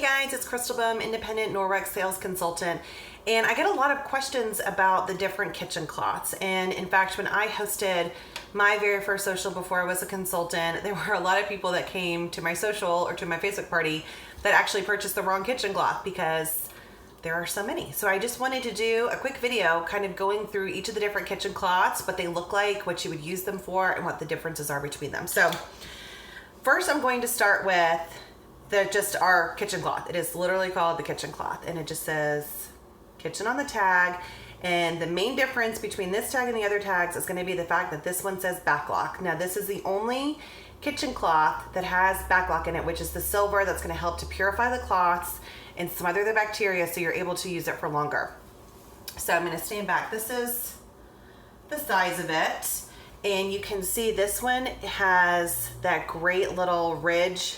guys, it's Crystal Bohm, independent Norwex sales consultant, and I get a lot of questions about the different kitchen cloths. And in fact, when I hosted my very first social before I was a consultant, there were a lot of people that came to my social or to my Facebook party that actually purchased the wrong kitchen cloth because there are so many. So I just wanted to do a quick video kind of going through each of the different kitchen cloths, what they look like, what you would use them for, and what the differences are between them. So first I'm going to start with just our kitchen cloth. It is literally called the kitchen cloth, and it just says kitchen on the tag. And the main difference between this tag and the other tags is going to be the fact that this one says backlock. Now this is the only kitchen cloth that has backlock in it, which is the silver that's going to help to purify the cloths and smother the bacteria so you're able to use it for longer. So I'm going to stand back. This is the size of it, and you can see this one has that great little ridged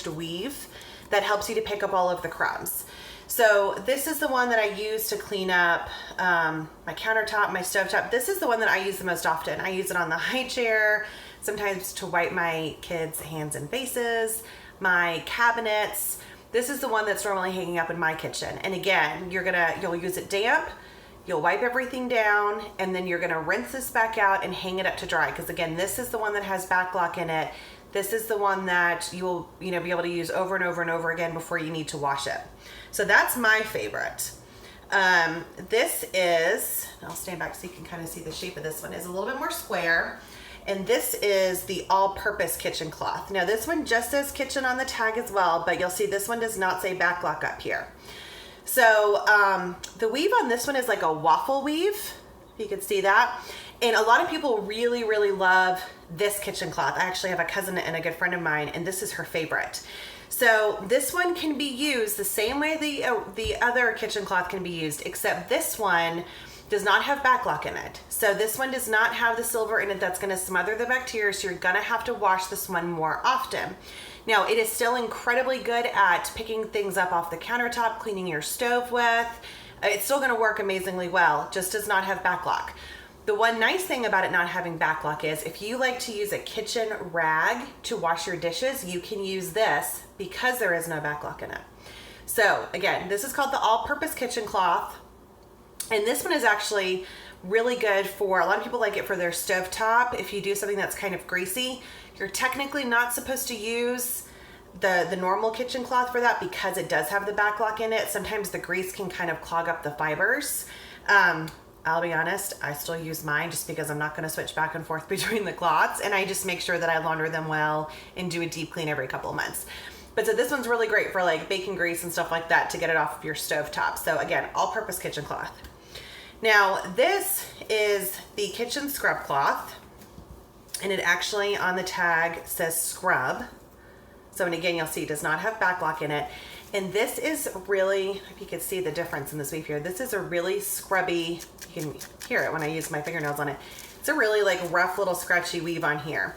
weave that helps you to pick up all of the crumbs. So this is the one that I use to clean up my countertop, my stovetop. This is the one that I use the most often. I use it on the high chair, sometimes to wipe my kids' hands and faces, my cabinets. This is the one that's normally hanging up in my kitchen. And again, you'll use it damp, you'll wipe everything down, and then you're gonna rinse this back out and hang it up to dry. Because again, this is the one that has backlock in it. This is the one that you will be able to use over and over and over again before you need to wash it. So that's my favorite. This is, I'll stand back so you can kind of see the shape of this one, is a little bit more square. And this is the all-purpose kitchen cloth. Now this one just says kitchen on the tag as well, but you'll see this one does not say backlock up here. So the weave on this one is like a waffle weave. You can see that. And a lot of people really, really love this kitchen cloth. I actually have a cousin and a good friend of mine, and this is her favorite. So this one can be used the same way the other kitchen cloth can be used, except this one does not have backlock in it. So this one does not have the silver in it that's gonna smother the bacteria, so you're gonna have to wash this one more often. Now, it is still incredibly good at picking things up off the countertop, cleaning your stove with. It's still gonna work amazingly well, just does not have backlock. The one nice thing about it not having backlock is if you like to use a kitchen rag to wash your dishes, you can use this because there is no backlock in it. So again, this is called the all-purpose kitchen cloth. And this one is actually really good for, a lot of people like it for their stovetop. If you do something that's kind of greasy, you're technically not supposed to use the normal kitchen cloth for that because it does have the backlock in it. Sometimes the grease can kind of clog up the fibers. I'll be honest, I still use mine just because I'm not going to switch back and forth between the cloths, and I just make sure that I launder them well and do a deep clean every couple of months. But so this one's really great for like bacon grease and stuff like that to get it off of your stovetop. So again, all-purpose kitchen cloth. Now this is the kitchen scrub cloth, and it actually on the tag says scrub. So, and again, you'll see it does not have backlock in it. And this is really, if you can see the difference in this weave here, this is a really scrubby, you can hear it when I use my fingernails on it. It's a really like rough little scratchy weave on here.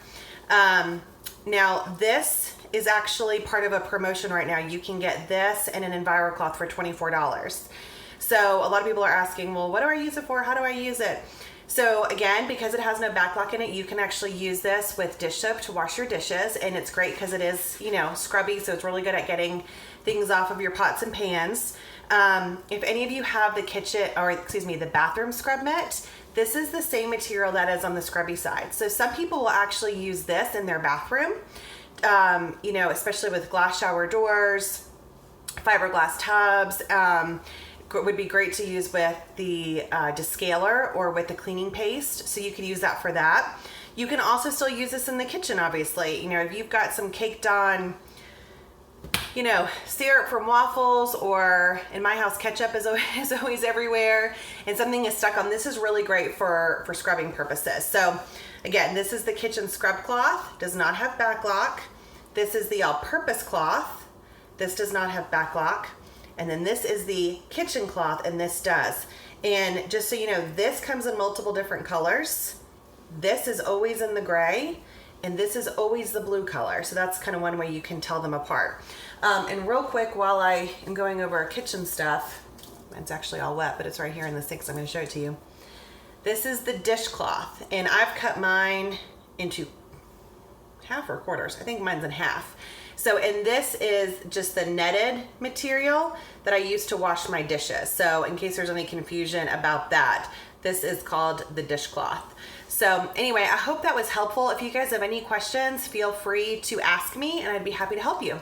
Now this is actually part of a promotion right now. You can get this and an EnviroCloth for $24. So a lot of people are asking, well, what do I use it for? How do I use it? So again, because it has no backlock in it, you can actually use this with dish soap to wash your dishes, and it's great because it is, scrubby, so it's really good at getting things off of your pots and pans. If any of you have the bathroom scrub mitt, this is the same material that is on the scrubby side. So some people will actually use this in their bathroom, especially with glass shower doors, fiberglass tubs. Would be great to use with the descaler or with the cleaning paste, so you could use that for that. You can also still use this in the kitchen, obviously. If you've got some caked on, syrup from waffles, or in my house, ketchup is always everywhere, and something is stuck on, this is really great for scrubbing purposes. So again, this is the kitchen scrub cloth, does not have backlock. This is the all-purpose cloth. This does not have backlock. And then this is the kitchen cloth, and this does. And just so you know, this comes in multiple different colors. This is always in the gray, and this is always the blue color. So that's kind of one way you can tell them apart. And real quick, while I am going over kitchen stuff, it's actually all wet, but it's right here in the sink, so I'm going to show it to you. This is the dishcloth, and I've cut mine into half or quarters. I think mine's in half. So, and this is just the netted material that I use to wash my dishes. So in case there's any confusion about that, this is called the dishcloth. So anyway, I hope that was helpful. If you guys have any questions, feel free to ask me and I'd be happy to help you.